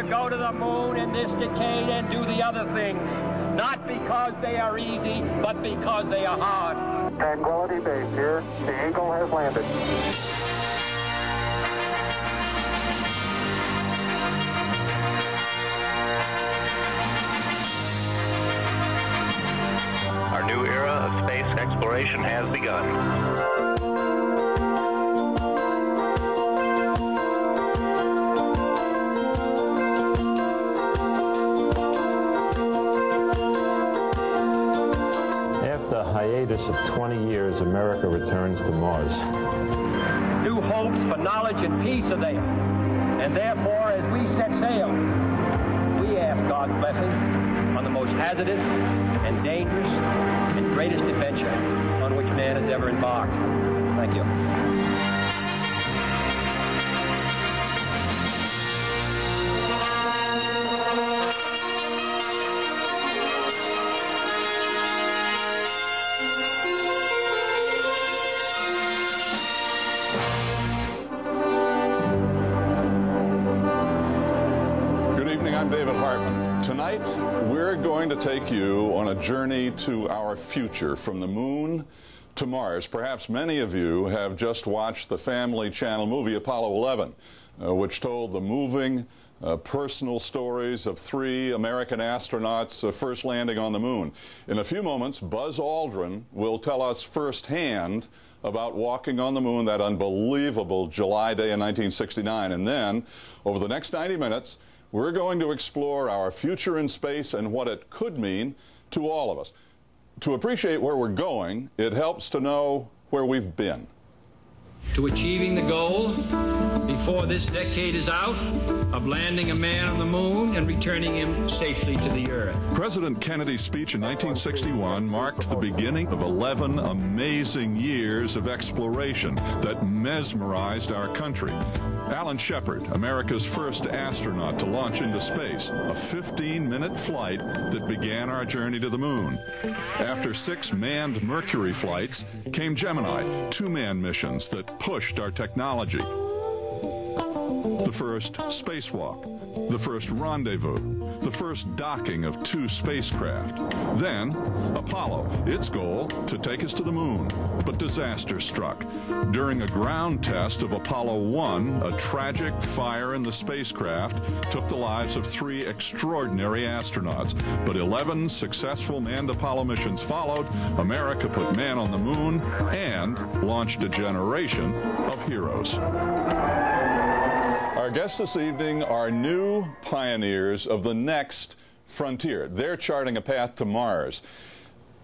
go to the moon in this decade and do the other things, not because they are easy, but because they are hard. Tranquility Base here. The Eagle has landed. Our new era of space exploration has begun. After a hiatus of 20 years, America returns to Mars. New hopes for knowledge and peace are there. And therefore, as we set sail, we ask God's blessing on the most hazardous and dangerous and greatest adventure on which man has ever embarked. Thank you. I'm David Hartman. Tonight, we're going to take you on a journey to our future, from the moon to Mars. Perhaps many of you have just watched the Family Channel movie Apollo 11, which told the moving, personal stories of 3 American astronauts first landing on the moon. In a few moments, Buzz Aldrin will tell us firsthand about walking on the moon that unbelievable July day in 1969. And then, over the next 90 minutes, we're going to explore our future in space and what it could mean to all of us. To appreciate where we're going, it helps to know where we've been. To achieving the goal, before this decade is out, of landing a man on the moon and returning him safely to the Earth. President Kennedy's speech in 1961 marked the beginning of 11 amazing years of exploration that mesmerized our country. Alan Shepard, America's first astronaut to launch into space, a 15-minute flight that began our journey to the moon. After 6 manned Mercury flights came Gemini, 2-man missions that pushed our technology. The first spacewalk, the first rendezvous, the first docking of 2 spacecraft. Then, Apollo, its goal to take us to the moon. But disaster struck. During a ground test of Apollo 1, a tragic fire in the spacecraft took the lives of 3 extraordinary astronauts. But 11 successful manned Apollo missions followed. America put man on the moon and launched a generation of heroes. Our guests this evening are new pioneers of the next frontier. They're charting a path to Mars.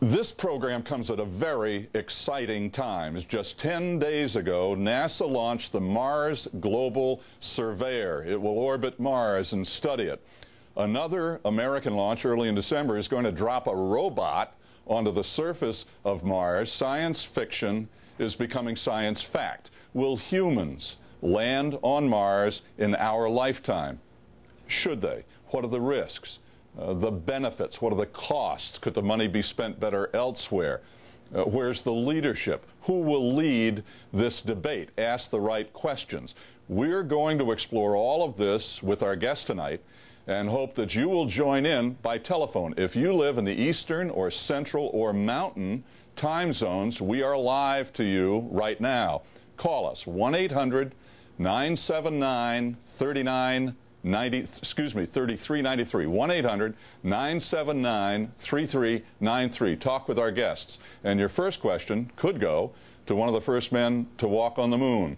This program comes at a very exciting time. Just 10 days ago, NASA launched the Mars Global Surveyor. It will orbit Mars and study it. Another American launch early in December is going to drop a robot onto the surface of Mars. Science fiction is becoming science fact. Will humans land on Mars in our lifetime? Should they? What are the risks? The benefits? What are the costs? Could the money be spent better elsewhere? Where's the leadership? Who will lead this debate? Ask the right questions. We're going to explore all of this with our guest tonight and hope that you will join in by telephone. If you live in the Eastern or Central or Mountain time zones, we are live to you right now. Call us, 1-800-979-3393, 1-800-979-3393. Talk with our guests. And your first question could go to one of the first men to walk on the moon.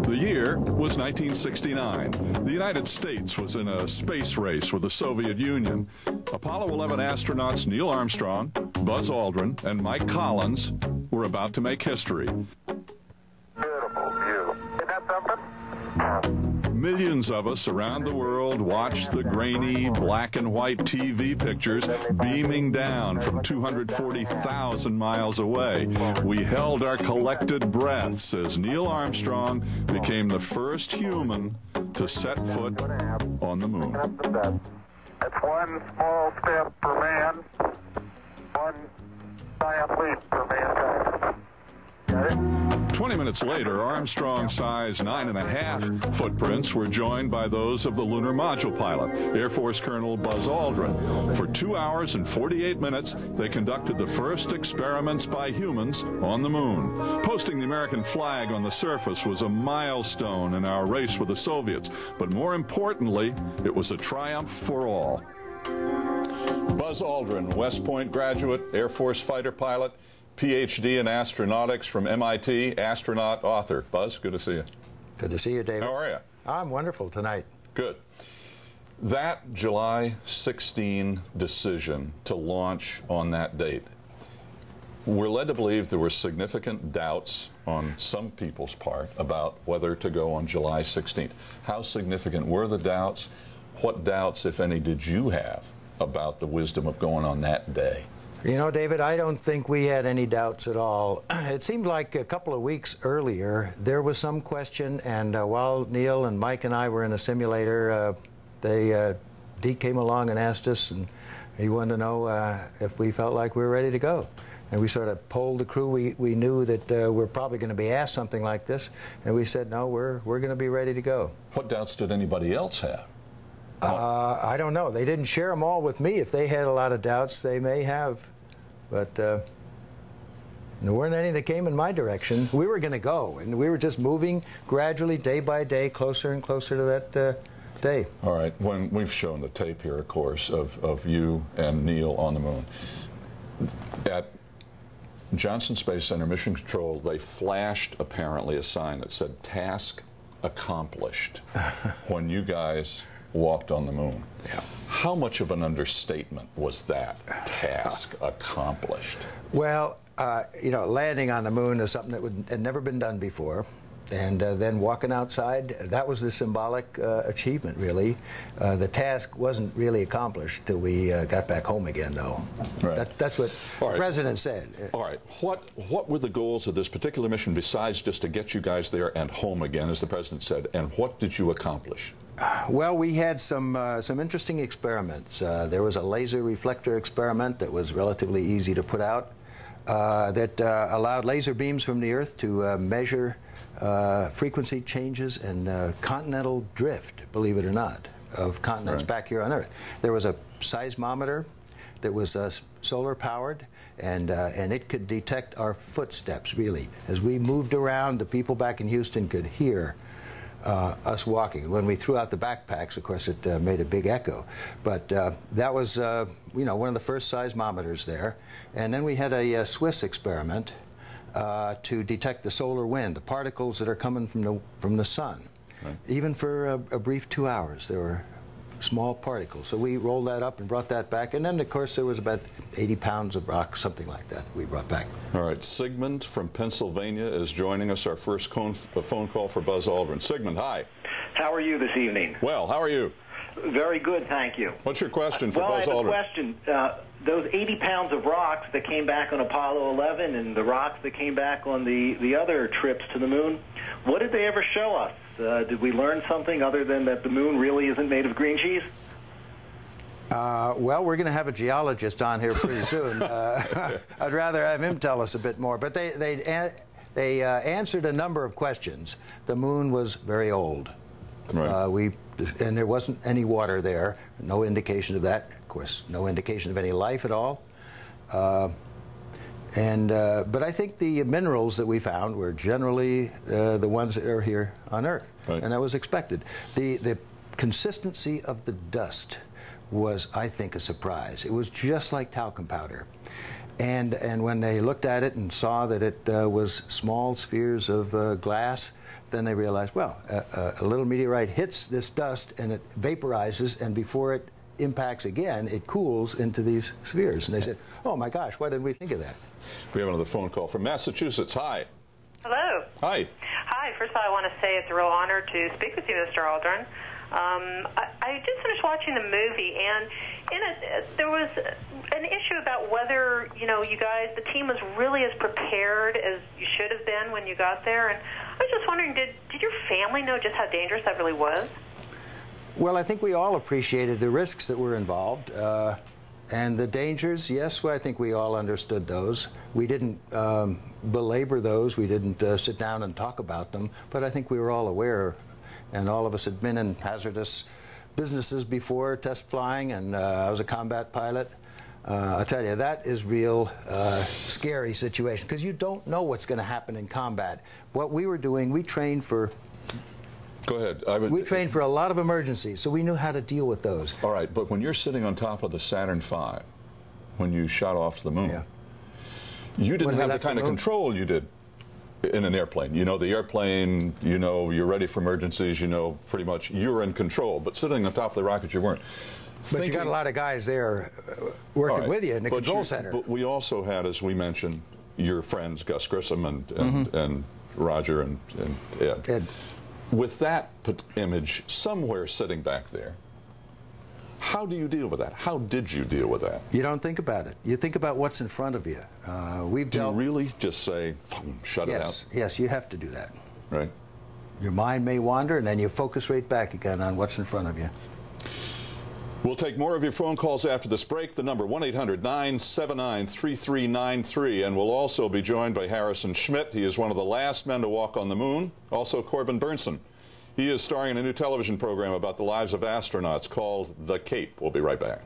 The year was 1969. The United States was in a space race with the Soviet Union. Apollo 11 astronauts Neil Armstrong, Buzz Aldrin, and Mike Collins were about to make history. Beautiful view. Isn't that something? Millions of us around the world watched the grainy black and white TV pictures beaming down from 240,000 miles away. We held our collected breaths as Neil Armstrong became the first human to set foot on the moon. It's one small step for man, one giant leap for mankind. Got it? 20 minutes later, Armstrong size 9.5 footprints were joined by those of the lunar module pilot, Air Force Colonel Buzz Aldrin. For 2 hours and 48 minutes, they conducted the first experiments by humans on the moon. Posting the American flag on the surface was a milestone in our race with the Soviets, but more importantly, it was a triumph for all. Buzz Aldrin, West Point graduate, Air Force fighter pilot, PhD in astronautics from MIT, astronaut, author. Buzz, good to see you. Good to see you, David. How are you? I'm wonderful tonight. Good. That July 16 decision to launch on that date, we're led to believe there were significant doubts on some people's part about whether to go on July 16th. How significant were the doubts? What doubts, if any, did you have about the wisdom of going on that day? You know, David, I don't think we had any doubts at all. It seemed like a couple of weeks earlier there was some question, and while Neil and Mike and I were in a simulator, Deke came along and asked us, and he wanted to know if we felt like we were ready to go. And we sort of polled the crew. We knew that we're probably going to be asked something like this, and we said, no, we're going to be ready to go. What doubts did anybody else have? I don't know. They didn't share them all with me. If they had a lot of doubts, they may have. But there weren't any that came in my direction. We were going to go, and we were just moving gradually, day by day, closer and closer to that day. All right. When we've shown the tape here, of course, of you and Neil on the moon. At Johnson Space Center Mission Control, they flashed, apparently, a sign that said, "Task accomplished," when you guys walked on the moon. Yeah. How much of an understatement was that, task accomplished? Well, you know, landing on the moon is something that had never been done before. And then walking outside, that was the symbolic achievement, really. The task wasn't really accomplished till we got back home again, though. Right. That's what the president said. All right. What were the goals of this particular mission besides just to get you guys there and home again, as the president said, and what did you accomplish? Well, we had some interesting experiments. There was a laser reflector experiment that was relatively easy to put out that allowed laser beams from the Earth to measure frequency changes and continental drift, believe it or not, of continents back here on Earth. There was a seismometer that was solar powered, and it could detect our footsteps, really. As we moved around, the people back in Houston could hear us walking. When we threw out the backpacks, of course, it made a big echo. But that was, you know, one of the first seismometers there. And then we had a Swiss experiment to detect the solar wind, the particles that are coming from the sun. Right. Even for a brief 2 hours, there were small particles. So we rolled that up and brought that back. And then, of course, there was about 80 pounds of rock, something like that, we brought back. All right. Sigmund from Pennsylvania is joining us, our first phone call for Buzz Aldrin. Sigmund, hi. How are you this evening? Well, how are you? Very good, thank you. What's your question for Buzz Aldrin? Well, I have a question. Those 80 pounds of rocks that came back on Apollo 11 and the rocks that came back on the other trips to the moon, what did they ever show us? Did we learn something other than that the moon really isn't made of green cheese? Well, we're going to have a geologist on here pretty soon. I'd rather have him tell us a bit more. But they answered a number of questions. The moon was very old. Right. And there wasn't any water there. No indication of that. Of course, no indication of any life at all. But I think the minerals that we found were generally the ones that are here on Earth, right. And that was expected. The consistency of the dust was, I think, a surprise. It was just like talcum powder. And when they looked at it and saw that it was small spheres of glass, then they realized, well, a little meteorite hits this dust and it vaporizes, and before it impacts again, it cools into these spheres. And they said, oh my gosh, why didn't we think of that? We have another phone call from Massachusetts. Hi. Hello. Hi. Hi. First of all, I want to say it's a real honor to speak with you, Mr. Aldrin. I just finished watching the movie, and in it, there was an issue about whether, you know, you guys, the team was really as prepared as you should have been when you got there. And I was just wondering, did your family know just how dangerous that really was? Well, I think we all appreciated the risks that were involved. And the dangers, yes, well, I think we all understood those. We didn't belabor those. We didn't sit down and talk about them. But I think we were all aware, and all of us had been in hazardous businesses before, test flying, and I was a combat pilot. I'll tell you, that is real scary situation, because you don't know what's going to happen in combat. What we were doing, we trained for... Go ahead. We trained for a lot of emergencies, so we knew how to deal with those. All right, but when you're sitting on top of the Saturn V, when you shot off the moon, you didn't have the kind of control you did in an airplane. You know the airplane, you know you're ready for emergencies, you know pretty much you're in control. But sitting on top of the rocket, you weren't. But you got a lot of guys there working with you in the control center. But we also had, as we mentioned, your friends Gus Grissom and Roger and Ed. With that image somewhere sitting back there, how do you deal with that? How did you deal with that? You don't think about it. You think about what's in front of you. Do you really just say, shut it out? Yes, you have to do that. Right. Your mind may wander, and then you focus right back again on what's in front of you. We'll take more of your phone calls after this break. The number 1-800-979-3393. And we'll also be joined by Harrison Schmitt. He is one of the last men to walk on the moon. Also Corbin Bernsen. He is starring in a new television program about the lives of astronauts called The Cape. We'll be right back.